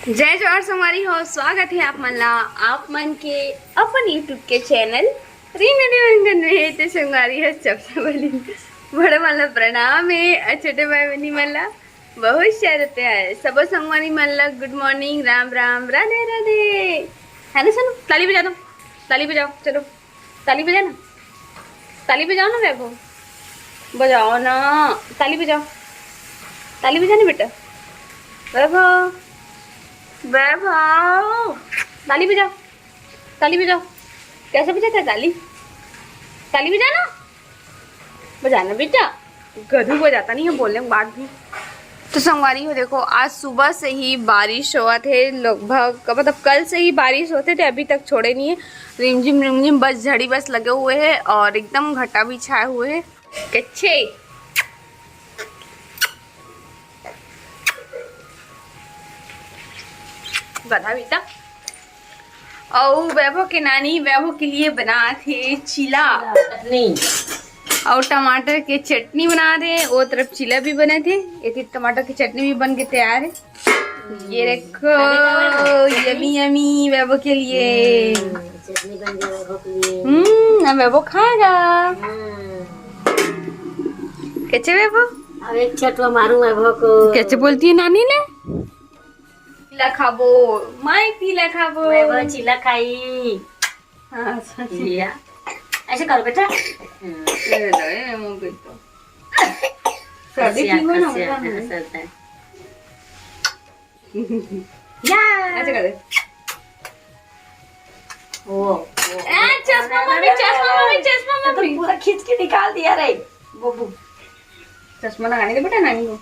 जय जोहार संगवारी हो, स्वागत है आप मन के अपन यूट्यूब के चैनल रीना संगवारी है। सबसे बड़ी बड़े वाला प्रणाम है, छोटे भाई बहनी मला बहुत सारे प्यार। सब संगवारी मला गुड मॉर्निंग, राम राम, राधे राधे। है ना, सुनो ताली बजा दो, ताली बजाओ, चलो ताली बजा ना, ताली बजाओ ना वैभव, बजाओ ना, ताली बजाओ, ताली बजाना बेटा, वैभव वैभव ताली बजाओ, ताली बजाओ। कैसे बजाता है ताली? ताली बजाना, बजाना बेटा, गधू बजाता नहीं है, बोलने के बाद भी। तो संगवारी हो देखो, आज सुबह से ही बारिश हुआ थे, लगभग मतलब कल से ही बारिश होते थे, अभी तक छोड़े नहीं है। रिमझिम बस झड़ी बस लगे हुए हैं और एकदम घटा भी छाए हुए हैं। कच्चे गधा बेटा। और वैभव के नानी वैभव के लिए बना थे चीला और टमाटर के चटनी बना दे। वो तरफ चीला भी बने थे, एक टमाटर की चटनी भी बन के तैयार है। ये देखो यमी यमी वैभव के लिए चटनी बन गया वैभव के लिए। वैभव खाएगा। कैसे वैभव? अब एक चटवा मारूं वैभव को। कैसे बोलती है नानी ने? चीला खाबो, माई चीला खाबो। वैभव चीला खाई। हाँ, लिया ऐसे करो बेटा। सर्दी ठीक हो ना, ऐसे कर दे। चश्मा मम्मी, चश्मा मम्मी, चश्मा मम्मी, पूरा खींच के निकाल दिया रे बबू। चश्मा लगाने दे बेटा नानी को।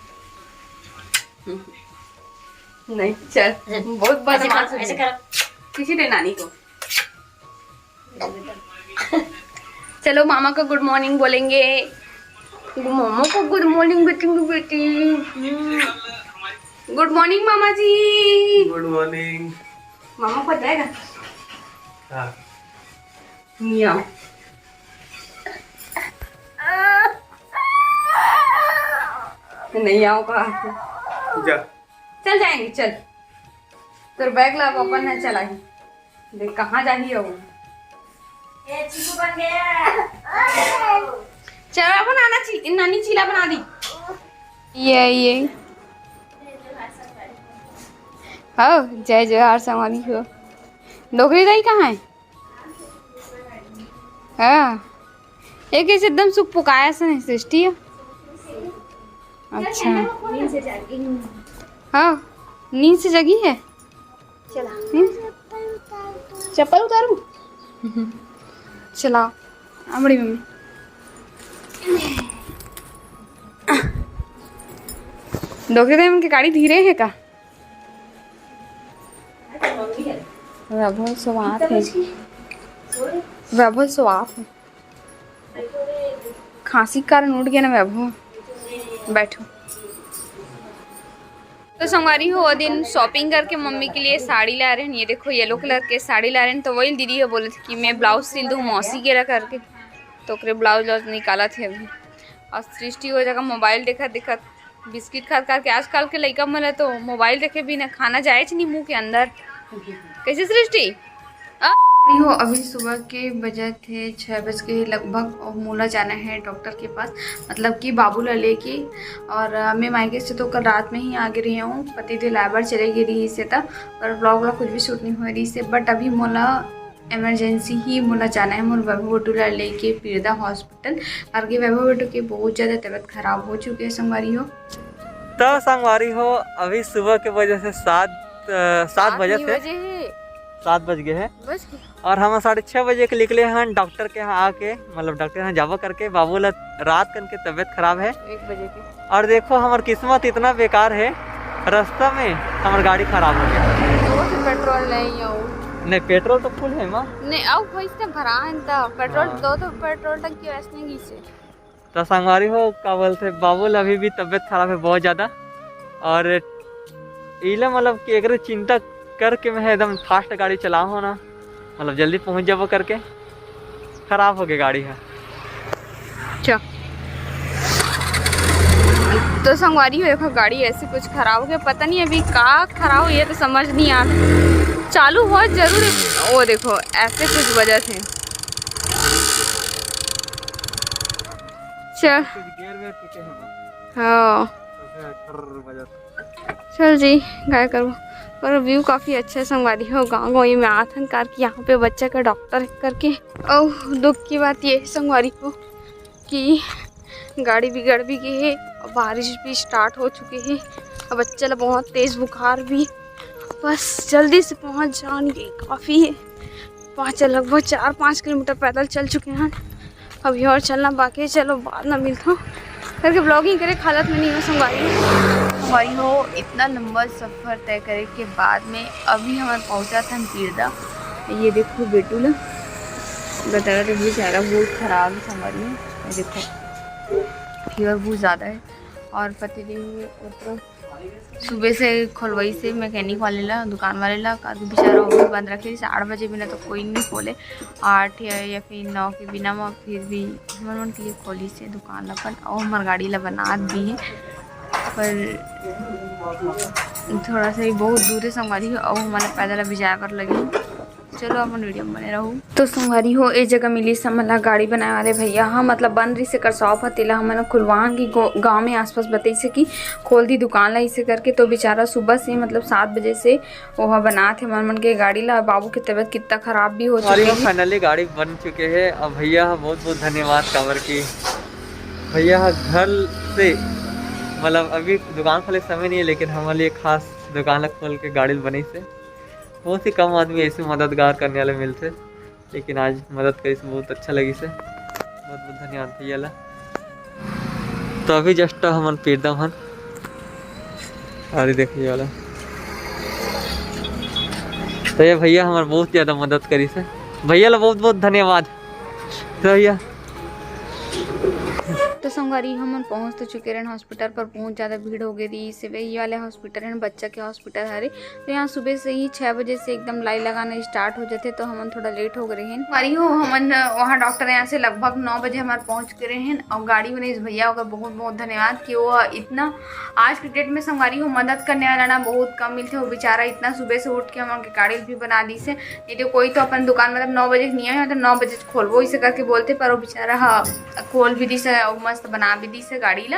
नहीं चल, बहुत बदमाश है। ऐसे करो। किसी ने नानी को। चलो मामा को गुड मॉर्निंग बोलेंगे। मामा को गुड मॉर्निंग बेटी। गुड मॉर्निंग मामा जी। Good morning. मामा को जाएगा। हाँ। मियाँ। नहीं आओ कहा जा। चल जाएंगे, चल तो बैग ला पापा ने चला ही देख कहाँ जाही हो। ये चीकू बन गया। चलो बनाना नानी चीला बना दी। ये हो जय जोहार संगवारी हो। डोकरी दाई कहाँ है? हाँ, एक ऐसे एकदम सुख पुकाया से नहीं सृष्टि है। अच्छा हाँ, नींद से जगी है। चप्पल उतारू। चलाओ बड़ी मम्मी। डॉक्टर साहब उनकी गाड़ी धीरे है का? वैभव स्वाद है, वैभव स्वाद है। खांसी के कारण उठ गया ना वैभव। बैठो। तो संगवारी हो, वो दिन शॉपिंग करके मम्मी के लिए साड़ी ला रहे हैं। ये देखो येलो कलर के साड़ी ला रहे हैं। तो वही दीदी है बोले थे कि मैं ब्लाउज सिल दूँ मौसी के करके, तो ब्लाउज निकाला थे अभी। और सृष्टि हो जाएगा मोबाइल देखा बिस्किट खा के। आजकल के लड़का मन तो मोबाइल देखे बिना खाना जाए नहीं मुँह के अंदर। कैसे सृष्टि हो? अभी सुबह के बजे थे 6 बज के लगभग और मूला जाना है डॉक्टर के पास, मतलब कि बाबूला लेके। और मैं मायके से तो कल रात में ही आगे रही हूँ, पति थे लाइबर चले गई रही से तब, पर ब्लॉग कुछ भी शूट नहीं हो रही से। बट अभी मूला इमरजेंसी ही मूला जाना है। मोर वैभव बटू ला लेके पीरदा हॉस्पिटल करके। वैभव बटू की बहुत ज़्यादा तबीयत खराब हो चुकी है संगवारी हो। तो संगवारी हो, अभी सुबह के वजह से 7 बजे से 7 बज गए हैं और हम 6:30 बजे के निकले हैं डॉक्टर के यहाँ आके, मतलब डॉक्टर यहाँ जावा करके। बाबू ला रात कन के तबीयत खराब है 1 बजे के। और देखो हमारी किस्मत इतना बेकार है, रास्ता में हमारी गाड़ी खराब हो गया। पेट्रोल नहीं पेट्रोल तो फुल है माँ। नहीं अब वैसे भरा है तो पेट्रोल दो तो पेट्रोल टंकी वैसे नहीं से। तो संगवारी हो क्या बोलते, बाबूल अभी भी तबीयत खराब है बहुत ज़्यादा। और इला मतलब कि एक चिंता करके मैं एकदम फास्ट गाड़ी चलाऊँ हो ना, मतलब जल्दी पहुँच जाबो करके। खराब हो गई गाड़ी है। चल तो संगवारी हो देखो गाड़ी ऐसे कुछ खराब हो गया, पता नहीं अभी का खराब हुई है तो समझ नहीं आ रहा। चालू हुआ जरूर है, वो देखो ऐसे कुछ वजह से। चल हाँ चल जी गाय करो। पर व्यू काफ़ी अच्छा है संगवारी हो। गाँव में आथन कार की यहाँ पे बच्चा का डॉक्टर है करके। ओह दुख की बात ये है संगवारी हो कि गाड़ी बिगड़ भी गई है और बारिश भी स्टार्ट हो चुकी है और बच्चे ला बहुत तेज़ बुखार भी। बस जल्दी से पहुंच जाएंगे, काफ़ी है। पहुँच लगभग 4-5 किलोमीटर पैदल चल चुके हैं, अभी और चलना बाकी है। चलो बाद में मिलता हूँ करके ब्लॉगिंग करे, हालत में नहीं हो संगवारी हो। इतना लंबा सफ़र तय करे के बाद में अभी हमारे पहुँचा था पीरदा। ये देखो बेटू ना बताया तो बेचारा बहुत ख़राब है संगवारी हो। देखो फीवर बहुत ज़्यादा है और पति देव सुबह से खोलवाई से मैकेनिक वाले ला दुकान वाले ला का बेचारा वो भी बंद रखे। जैसे 8 बजे बिना तो कोई नहीं खोले, 8 या फिर 9 के बिना में फिर भी मन के लिए खोली से दुकान अपन। और हमार गाड़ी ला बनात भी है पर थोड़ा सा ही बहुत दूर है संगवारी हो। और हमारा पैदल अभी जाए पर लगी। चलो अपन वीडियो में बने रहूँ। तो संगवारी हो एक जगह मिली समला गाड़ी बनाए वाले भैया, हाँ मतलब बंद रही से कर शॉप है तेला हमने खुलवा की गाँव में आसपास बताई से कि खोल दी दुकान ला इसे करके। तो बेचारा सुबह से मतलब 7 बजे से वहाँ बना थे मन के गाड़ी ला। बाबू की तबीयत कितना खराब भी हो चुकी है। फाइनली गाड़ी बन चुके हैं। अब भैया बहुत बहुत धन्यवाद काबर की भैया घर से मतलब अभी दुकान खोले समय नहीं है, लेकिन हमारे लिए खास दुकान खोल के गाड़ी बनी से बहुत ही कम आदमी ऐसे मददगार करने वाले मिलते, लेकिन आज मदद करी से बहुत अच्छा लगी से। बहुत बहुत धन्यवाद भैया ला। तो अभी जस्ट हमन पीरदा हन अरे देखिए वाला। तो ये भैया हमारे बहुत ज़्यादा मदद करी से, भैया ला बहुत बहुत धन्यवाद। तो भैया तो संगवारी हम पहुँच तो चुके रहन हॉस्पिटल पर। बहुत ज़्यादा भीड़ हो गई थी। इसे वही वाले हॉस्पिटल है बच्चा के हॉस्पिटल हरे। तो यहाँ सुबह से ही 6 बजे से एकदम लाइन लगाना स्टार्ट हो जाते, तो हम थोड़ा लेट हो गए हैं। संगवारी हो हम वहाँ डॉक्टर यहाँ से लगभग 9 बजे हमारे पहुँच गए हैं। और गाड़ी बने इस भैया का बहुत बहुत धन्यवाद कि वो इतना आज की डेट में संगवारी हो मदद करने वाला ना बहुत कम मिलते। वो बेचारा इतना सुबह से उठ के हमारे गाड़ी भी बना दी से। नहीं तो कोई तो अपन दुकान मतलब 9 बजे नहीं आया तो 9 बजे खोलवो इसे करके बोलते, पर वो बेचारा हाँ खोल भी दी से मस्त बना भी दी से गाड़ी ला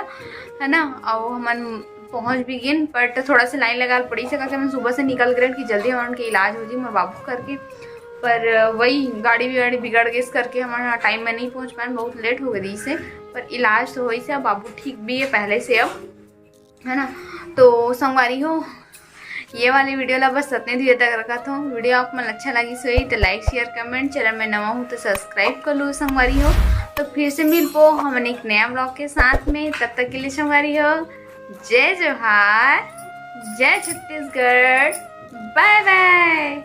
है ना। और हम पहुंच भी गए बट थोड़ा सा लाइन लगा पड़ी से करके हम सुबह से निकल गए कि जल्दी हमारे उनके इलाज हो जाए मेरे बाबू करके। पर वही गाड़ी बिगड़ गई इस करके हमारा टाइम में नहीं पहुंच पाए, बहुत लेट हो गई से। पर इलाज तो हो से बाबू ठीक भी है पहले से अब है ना। तो संगवारी हो ये वाली वीडियो ला बस इतने देर तक रखा था। वीडियो आपको अच्छा लगी सही तो लाइक शेयर कमेंट, चैनल में नवा हूँ तो सब्सक्राइब कर लो संगवारी हो। तो फिर से मिल पो हम एक नया ब्लॉग के साथ में, तब तक के लिए संगवारी हो जय जोहार, जय छत्तीसगढ़, बाय बाय।